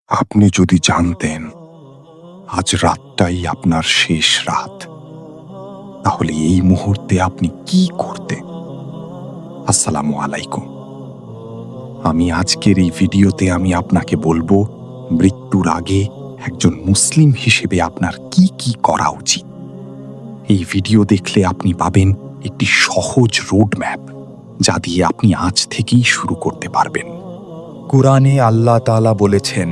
আপনি যদি জানতেন আজ রাতটাই আপনার শেষ রাত, তাহলে এই মুহূর্তে আপনি কি করতেন? আসসালামু আলাইকুম। আমি আজকের এই ভিডিওতে আপনাকে বলবো মৃত্যুর আগে একজন মুসলিম হিসেবে আপনার কি কি করা উচিত। এই ভিডিও দেখলে আপনি পাবেন একটি সহজ রোড ম্যাপ, যা দিয়ে আপনি আজ থেকেই শুরু করতে পারবেন। কুরআনে আল্লাহ তাআলা বলেছেন,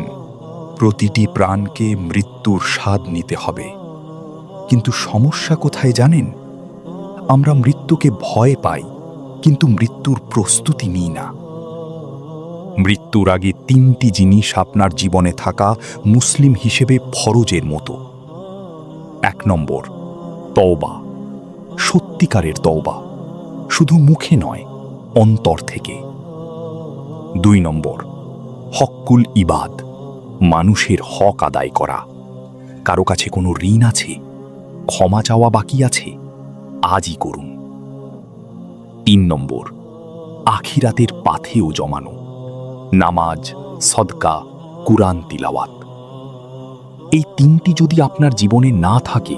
প্রতিটি প্রাণকে মৃত্যুর স্বাদ নিতে হবে। কিন্তু সমস্যা কোথায় জানেন? আমরা মৃত্যুকে ভয় পাই, কিন্তু মৃত্যুর প্রস্তুতি নিই না। মৃত্যুর আগে ৩টি জিনিস আপনার জীবনে থাকা মুসলিম হিসেবে ফরজের মতো। ১ নম্বর, তওবা। সত্যিকারের তওবা, শুধু মুখে নয়, অন্তর থেকে। ২ নম্বর, হক্কুল ইবাদ, মানুষের হক আদায় করা। কারো কাছে কোনো ঋণ আছে, ক্ষমা চাওয়া বাকি আছে, আজই করুন। ৩ নম্বর, আখিরাতের পাথেও জমানো, নামাজ, সদকা, কুরআন তিলাওয়াত। এই ৩টি যদি আপনার জীবনে না থাকে,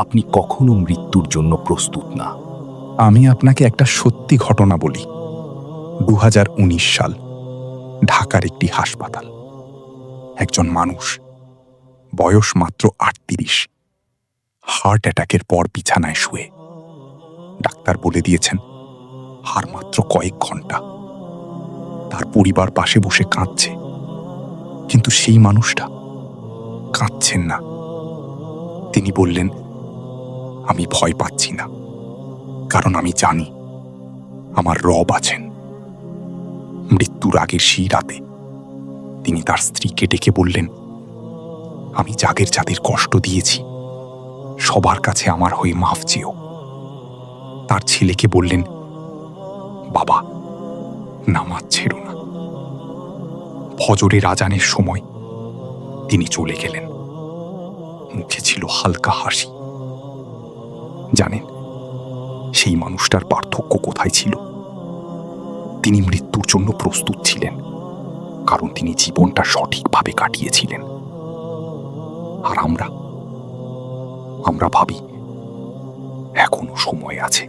আপনি কখনো মৃত্যুর জন্য প্রস্তুত না। আমি আপনাকে একটা সত্যি ঘটনা বলি। ২০১৯ সাল, ঢাকার একটি হাসপাতাল। একজন মানুষ, বয়স মাত্র ৩৮, হার্ট অ্যাটাকের পর বিছানায় শুয়ে। ডাক্তার বলে দিয়েছেন আর মাত্র কয়েক ঘন্টা। তার পরিবার পাশে বসে কাঁদছে, কিন্তু সেই মানুষটা কাঁদছেন না। তিনি বললেন, আমি ভয় পাচ্ছি না, কারণ আমি জানি আমার রব আছেন। মৃত্যুর আগে সেই রাতে তিনি তার স্ত্রীকে ডেকে বললেন, আমি যাদের কষ্ট দিয়েছি সবার কাছে আমার হয়ে মাফ চেও। তার ছেলেকে বললেন, বাবা, নামাজ ছেড়ো না। ফজরের আজানের সময় তিনি চলে গেলেন। মুখে ছিল হালকা হাসি। জানেন সেই মানুষটার পার্থক্য কোথায় ছিল? তিনি মৃত্যুর জন্য প্রস্তুত ছিলেন, কারণ তিনি জীবনটা সঠিকভাবে কাটিয়েছিলেন। আর আমরা ভাবি এখনো সময় আছে,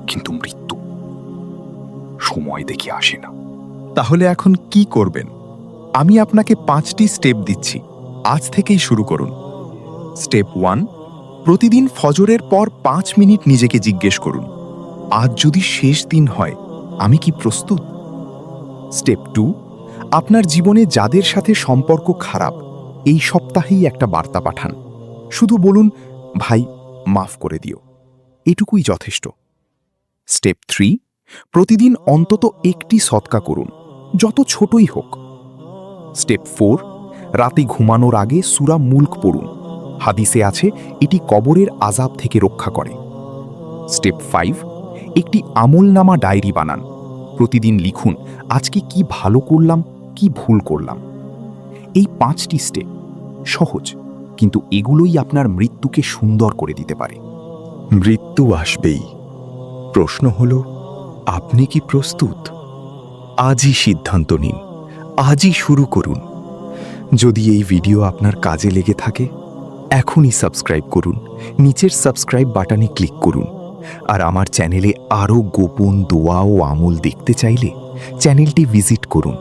কিন্তু মৃত্যু সময় দেখে আসে না। তাহলে এখন কি করবেন? আমি আপনাকে 5টি স্টেপ দিচ্ছি, আজ থেকেই শুরু করুন। স্টেপ 1, প্রতিদিন ফজরের পর 5 মিনিট নিজেকে জিজ্ঞেস করুন, আজ যদি শেষ দিন হয়, আমি কি প্রস্তুত? স্টেপ 2, আপনার জীবনে যাদের সাথে সম্পর্ক খারাপ, এই সপ্তাহেই একটা বার্তা পাঠান। শুধু বলুন, ভাই, মাফ করে দিও। এটুকুই যথেষ্ট। স্টেপ 3, প্রতিদিন অন্তত একটি সদকা করুন, যত ছোটই হোক। স্টেপ 4, রাতে ঘুমানোর আগে সূরা মুলক পড়ুন। হাদিসে আছে এটি কবরের আযাব থেকে রক্ষা করে। স্টেপ 5, একটি আমলনামা ডায়েরি বানান। প্রতিদিন লিখুন, আজকে কি ভালো করলাম, কি ভুল করলাম। এই 5টি স্টেপ সহজ, কিন্তু এগুলোই আপনার মৃত্যুকে সুন্দর করে দিতে পারে। মৃত্যু আসবেই। প্রশ্ন হলো, আপনি কি প্রস্তুত? আজই সিদ্ধান্ত নিন, আজই শুরু করুন। যদি এই ভিডিও আপনার কাজে লেগে থাকে, এখনই সাবস্ক্রাইব করুন, নিচের সাবস্ক্রাইব বাটনে ক্লিক করুন। আর আমার চ্যানেলে আরও গোপন দোয়া ও আমল দেখতে চাইলে চ্যানেলটি ভিজিট করুন।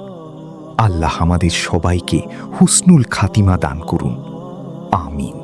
আল্লাহ আমাদের সবাইকে হুসনুল খাতিমা দান করুন। আমিন।